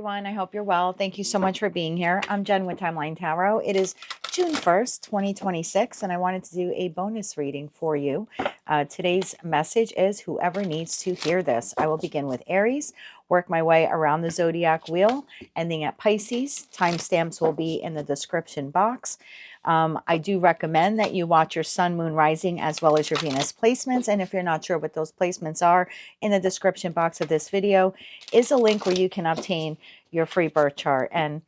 everyone. I hope you're well. Thank you so much for being here. I'm Jen with Timeline Tarot. It is June 1st, 2026, and I wanted to do a bonus reading for you. Today's message is whoever needs to hear this. I will begin with Aries, work my way around the zodiac wheel, ending at Pisces. Timestamps will be in the description box. I do recommend that you watch your sun, moon, rising, as well as your Venus placements. And if you're not sure what those placements are, in the description box of this video is a link where you can obtain your free birth chart. And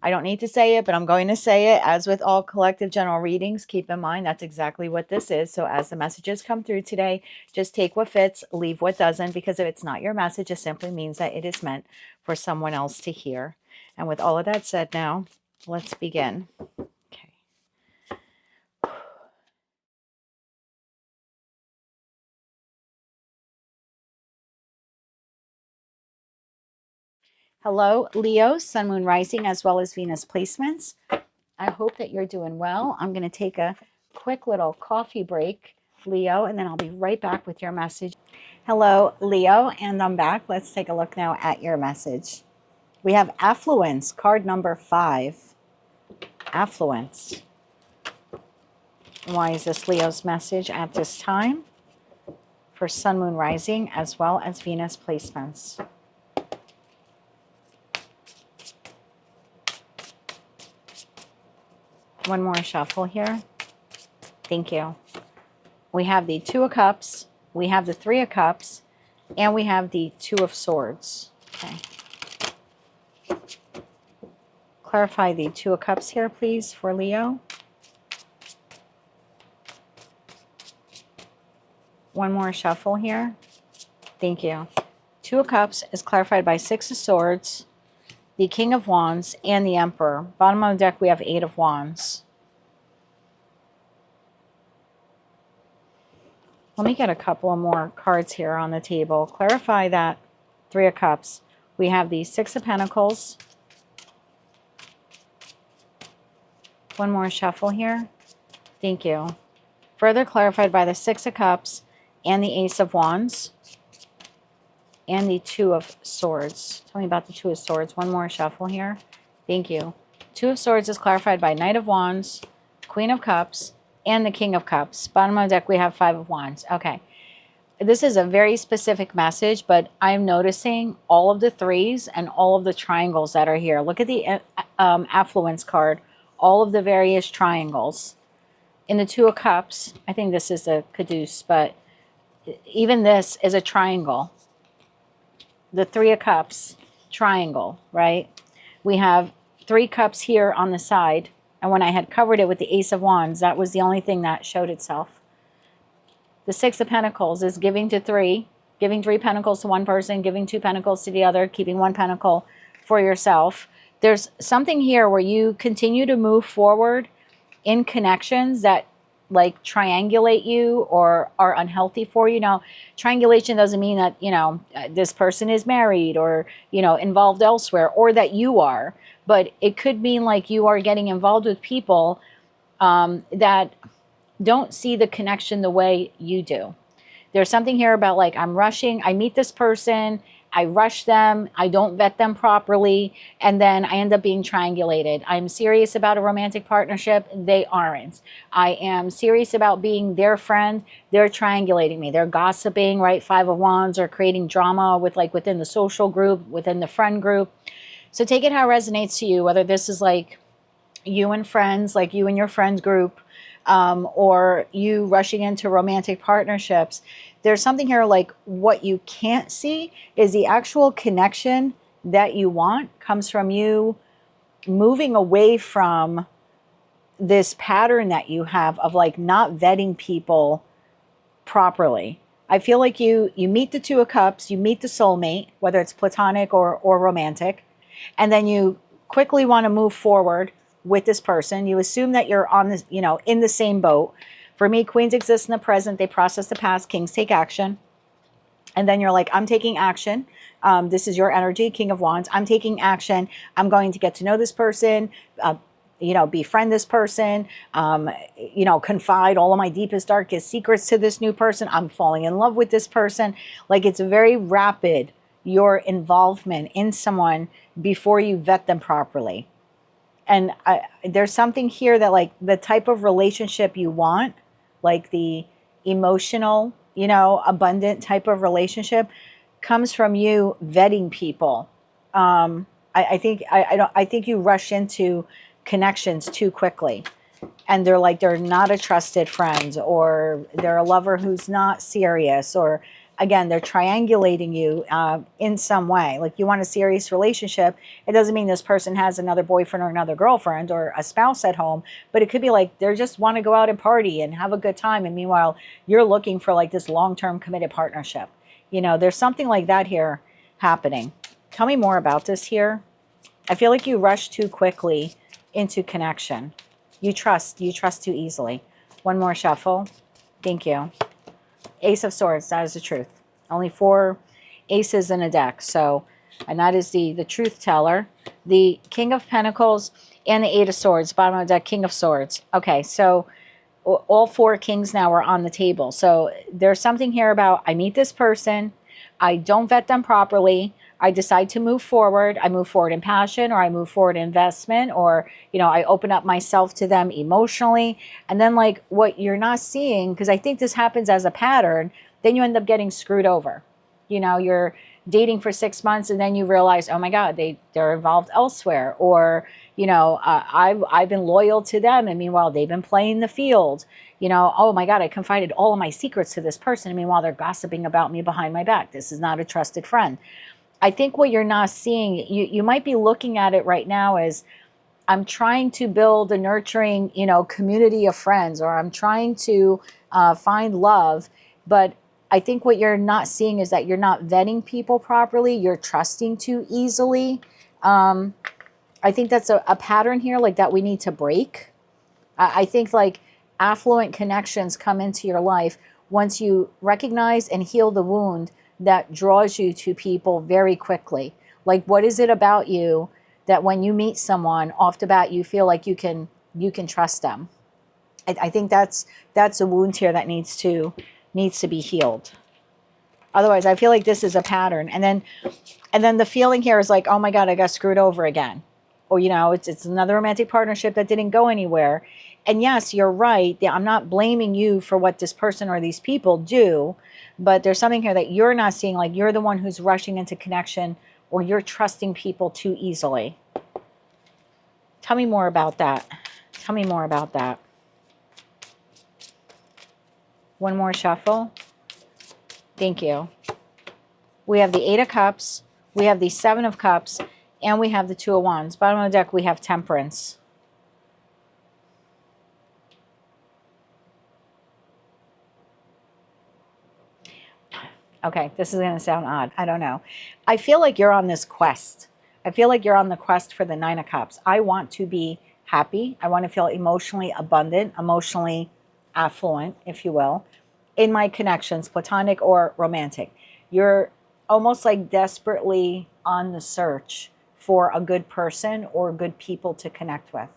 I don't need to say it, but I'm going to say it. As with all collective general readings, keep in mind that's exactly what this is. So as the messages come through today, just take what fits, leave what doesn't, because if it's not your message, it simply means that it is meant for someone else to hear. And with all of that said now, let's begin. Hello, Leo, Sun, Moon, Rising, as well as Venus placements. I hope that you're doing well. I'm going to take a quick little coffee break, Leo, and then I'll be right back with your message. Hello, Leo, and I'm back. Let's take a look now at your message. We have affluence, card number 5. Affluence. Why is this Leo's message at this time? For Sun, Moon, Rising, as well as Venus placements. One more shuffle here. Thank you. We have the 2 of Cups, we have the 3 of Cups, and we have the 2 of Swords. Okay. Clarify the 2 of Cups here, please, for Leo. One more shuffle here. Thank you. 2 of Cups is clarified by 6 of Swords, the King of Wands, and the Emperor. Bottom of the deck, we have 8 of Wands. Let me get a couple of more cards here on the table. Clarify that 3 of Cups. We have the 6 of Pentacles. One more shuffle here. Thank you. Further clarified by the 6 of Cups and the Ace of Wands. And the 2 of Swords. Tell me about the 2 of Swords. One more shuffle here. Thank you. 2 of Swords is clarified by Knight of Wands, Queen of Cups, and the King of Cups. Bottom of the deck, we have 5 of Wands. Okay. This is a very specific message, but I'm noticing all of the 3s and all of the triangles that are here. Look at the affluence card. All of the various triangles. In the 2 of Cups, I think this is a caduce, but even this is a triangle. The 3 of Cups, triangle, right? We have 3 cups here on the side. And when I had covered it with the Ace of Wands, that was the only thing that showed itself. The 6 of Pentacles is giving to 3, giving 3 pentacles to one person, giving 2 pentacles to the other, keeping 1 pentacle for yourself. There's something here where you continue to move forward in connections that like triangulate you or are unhealthy for you. Now, triangulation doesn't mean that, this person is married or, involved elsewhere or that you are, but it could mean like you are getting involved with people that don't see the connection the way you do. There's something here about like, I'm rushing, I meet this person, I rush them, I don't vet them properly, and then I end up being triangulated. I'm serious about a romantic partnership, they aren't. I am serious about being their friend, they're triangulating me. They're gossiping, right? 5 of Wands, or creating drama with like within the social group, within the friend group. So take it how it resonates to you, whether this is like you and friends, like you and your friends group, or you rushing into romantic partnerships. There's something here like what you can't see is the actual connection that you want comes from you moving away from this pattern that you have of like not vetting people properly. I feel like you meet the 2 of Cups, you meet the soulmate, whether it's platonic or romantic, and then you quickly want to move forward with this person. You assume that you're on this, in the same boat. For me, queens exist in the present. They process the past. Kings take action. And then you're like, I'm taking action. This is your energy, King of Wands. I'm taking action. I'm going to get to know this person, befriend this person, confide all of my deepest, darkest secrets to this new person. I'm falling in love with this person. Like it's very rapid your involvement in someone before you vet them properly. And there's something here that like the type of relationship you want, like the emotional, you know, abundant type of relationship, comes from you vetting people. I think I think you rush into connections too quickly, and they're not a trusted friend, or they're a lover who's not serious, or again they're triangulating you in some way. Like you want a serious relationship, it doesn't mean this person has another boyfriend or another girlfriend or a spouse at home, but it could be like they just want to go out and party and have a good time, and meanwhile you're looking for like this long-term committed partnership. You know, there's something like that here happening. Tell me more about this here. I feel like you rush too quickly into connection. You trust too easily. One more shuffle. Thank you. Ace of Swords, that is the truth. Only 4 aces in a deck. So, and that is the truth teller. The King of Pentacles and the 8 of Swords. Bottom of the deck, King of Swords. Okay, so all 4 kings now are on the table. So there's something here about I meet this person, I don't vet them properly, I decide to move forward. I move forward in passion, or I move forward in investment, or, you know, I open up myself to them emotionally. And then like what you're not seeing, because I think this happens as a pattern, then you end up getting screwed over. You know, you're dating for 6 months and then you realize, oh my God, they're involved elsewhere. Or, you know, I've been loyal to them, and meanwhile they've been playing the field. You know, oh my God, I confided all of my secrets to this person, and meanwhile they're gossiping about me behind my back. This is not a trusted friend. I think what you're not seeing, you might be looking at it right now as I'm trying to build a nurturing, you know, community of friends, or I'm trying to find love. But I think what you're not seeing is that you're not vetting people properly. You're trusting too easily. I think that's a pattern here, like that we need to break. I think like affluent connections come into your life once you recognize and heal the wound that draws you to people very quickly. Like, what is it about you that when you meet someone off the bat, you feel like you can trust them? I think that's a wound here that needs to be healed. Otherwise, I feel like this is a pattern. And then the feeling here is like, oh my God, I got screwed over again. Or, you know, it's another romantic partnership that didn't go anywhere. And yes, you're right. I'm not blaming you for what this person or these people do, but there's something here that you're not seeing, like you're the one who's rushing into connection, or you're trusting people too easily. Tell me more about that. Tell me more about that. One more shuffle. Thank you. We have the 8 of Cups, we have the 7 of Cups, and we have the 2 of Wands. Bottom of the deck, we have Temperance. Okay, this is going to sound odd. I don't know. I feel like you're on this quest. I feel like you're on the quest for the 9 of Cups. I want to be happy. I want to feel emotionally abundant, emotionally affluent, if you will, in my connections, platonic or romantic. You're almost like desperately on the search for a good person or good people to connect with.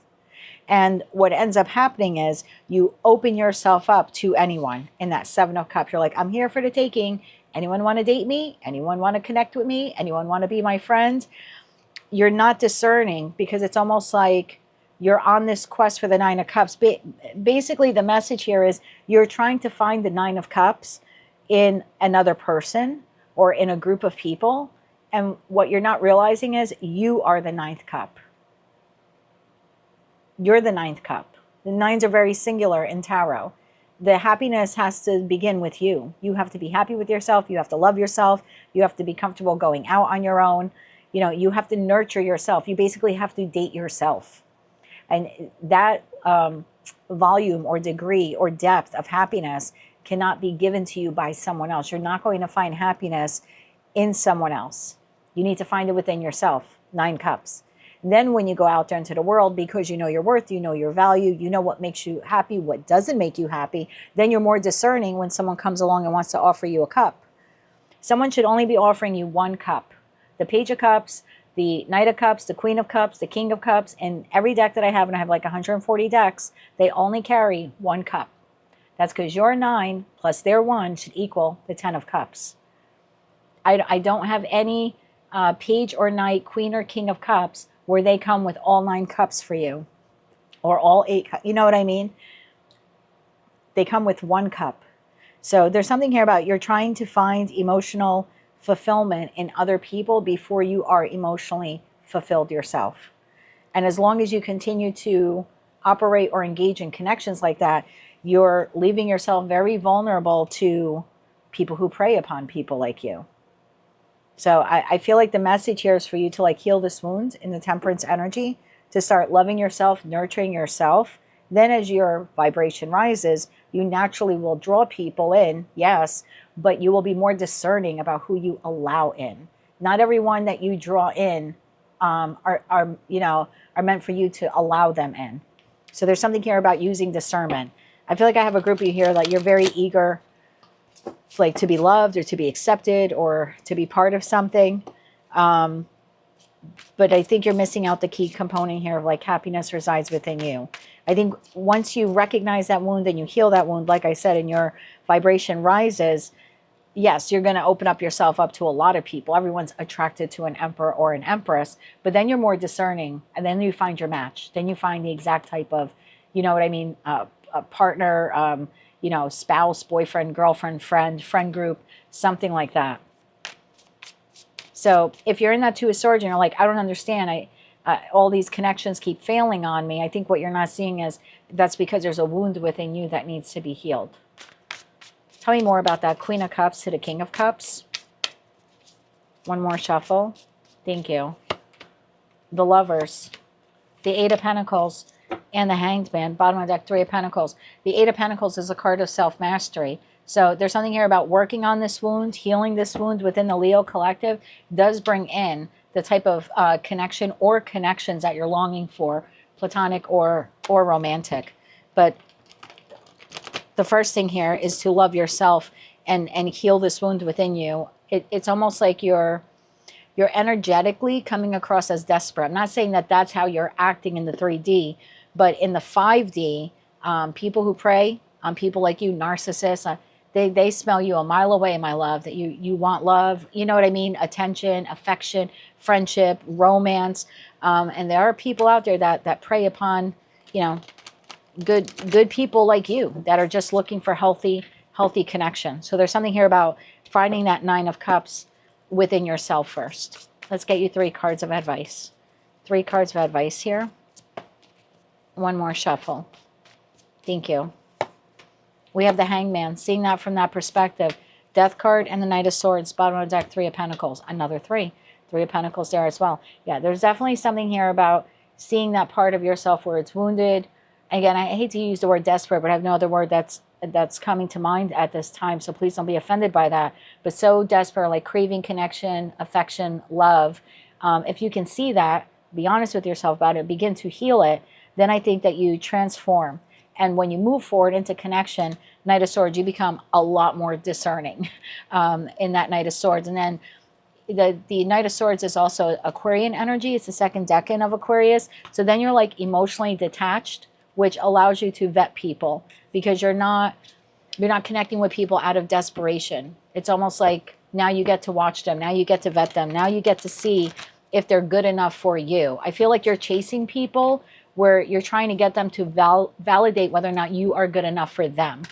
And what ends up happening is you open yourself up to anyone in that 7 of Cups. You're like, I'm here for the taking. Anyone want to date me? Anyone want to connect with me? Anyone want to be my friend? You're not discerning, because it's almost like you're on this quest for the 9 of Cups. Basically, the message here is you're trying to find the 9 of Cups in another person or in a group of people. And what you're not realizing is you are the 9th cup. You're the 9th cup. The 9s are very singular in tarot. The happiness has to begin with you. You have to be happy with yourself. You have to love yourself. You have to be comfortable going out on your own. You know, you have to nurture yourself. You basically have to date yourself. And that volume or degree or depth of happiness cannot be given to you by someone else. You're not going to find happiness in someone else. You need to find it within yourself. 9 cups. Then when you go out there into the world, because you know your worth, you know your value, you know what makes you happy, what doesn't make you happy, then you're more discerning when someone comes along and wants to offer you a cup. Someone should only be offering you 1 cup. The Page of Cups, the Knight of Cups, the Queen of Cups, the King of Cups, and every deck that I have, and I have like 140 decks, they only carry 1 cup. That's because your 9 plus their 1 should equal the 10 of Cups. I don't have any page or knight, queen or king of cups where they come with all 9 cups for you, or all 8 cups. You know what I mean? They come with 1 cup. So there's something here about you're trying to find emotional fulfillment in other people before you are emotionally fulfilled yourself. And as long as you continue to operate or engage in connections like that, you're leaving yourself very vulnerable to people who prey upon people like you. So I feel like the message here is for you to like heal this wound in the temperance energy, to start loving yourself, nurturing yourself. Then as your vibration rises, you naturally will draw people in, yes, but you will be more discerning about who you allow in. Not everyone that you draw in are meant for you to allow them in. So there's something here about using discernment. I feel like I have a group of you here that you're very eager, like to be loved or to be accepted or to be part of something. But I think you're missing out the key component here of like happiness resides within you. I think once you recognize that wound and you heal that wound, like I said, and your vibration rises, yes, you're going to open up yourself up to a lot of people. Everyone's attracted to an emperor or an empress, but then you're more discerning, and then you find your match. Then you find the exact type of, you know what I mean, a partner, spouse, boyfriend, girlfriend, friend group, something like that. So if you're in that 2 of Swords and you're like, I don't understand, all these connections keep failing on me, I think what you're not seeing is that's because there's a wound within you that needs to be healed. Tell me more about that. Queen of Cups to the King of Cups. One more shuffle. Thank you. The Lovers. The 8 of Pentacles and the Hanged Man. Bottom of the deck, 3 of Pentacles. The 8 of Pentacles is a card of self-mastery. So there's something here about working on this wound, healing this wound within the Leo collective does bring in the type of connection or connections that you're longing for, platonic or romantic. But the first thing here is to love yourself and heal this wound within you. It's almost like you're energetically coming across as desperate. I'm not saying that that's how you're acting in the 3D, but in the 5D, people who prey on people like you, narcissists, they smell you a mile away, my love, that you want love, you know what I mean? Attention, affection, friendship, romance. And there are people out there that prey upon, good people like you that are just looking for healthy connection. So there's something here about finding that 9 of Cups within yourself first. Let's get you 3 cards of advice. 3 cards of advice here. One more shuffle. Thank you. We have the Hanged Man, seeing that from that perspective. Death card and the Knight of Swords, bottom of the deck, 3 of Pentacles. Another 3. 3 of Pentacles there as well. Yeah, there's definitely something here about seeing that part of yourself where it's wounded. Again, I hate to use the word desperate, but I have no other word that's coming to mind at this time, so please don't be offended by that. But so desperate, like craving connection, affection, love. If you can see that, be honest with yourself about it, begin to heal it, then I think that you transform. And when you move forward into connection, Knight of Swords, you become a lot more discerning in that Knight of Swords. And then the Knight of Swords is also Aquarian energy. It's the 2nd decan of Aquarius. So then you're like emotionally detached, which allows you to vet people because you're not connecting with people out of desperation. It's almost like now you get to watch them. Now you get to vet them. Now you get to see if they're good enough for you. I feel like you're chasing people where you're trying to get them to validate whether or not you are good enough for them.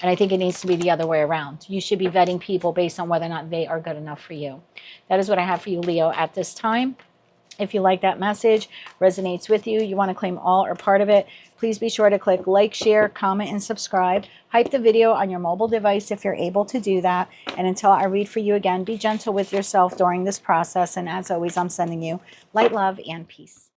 And I think it needs to be the other way around. You should be vetting people based on whether or not they are good enough for you. That is what I have for you, Leo, at this time. If you like that message, resonates with you, you want to claim all or part of it, please be sure to click like, share, comment, and subscribe. Hype the video on your mobile device if you're able to do that. And until I read for you again, be gentle with yourself during this process. And as always, I'm sending you light, love, and peace.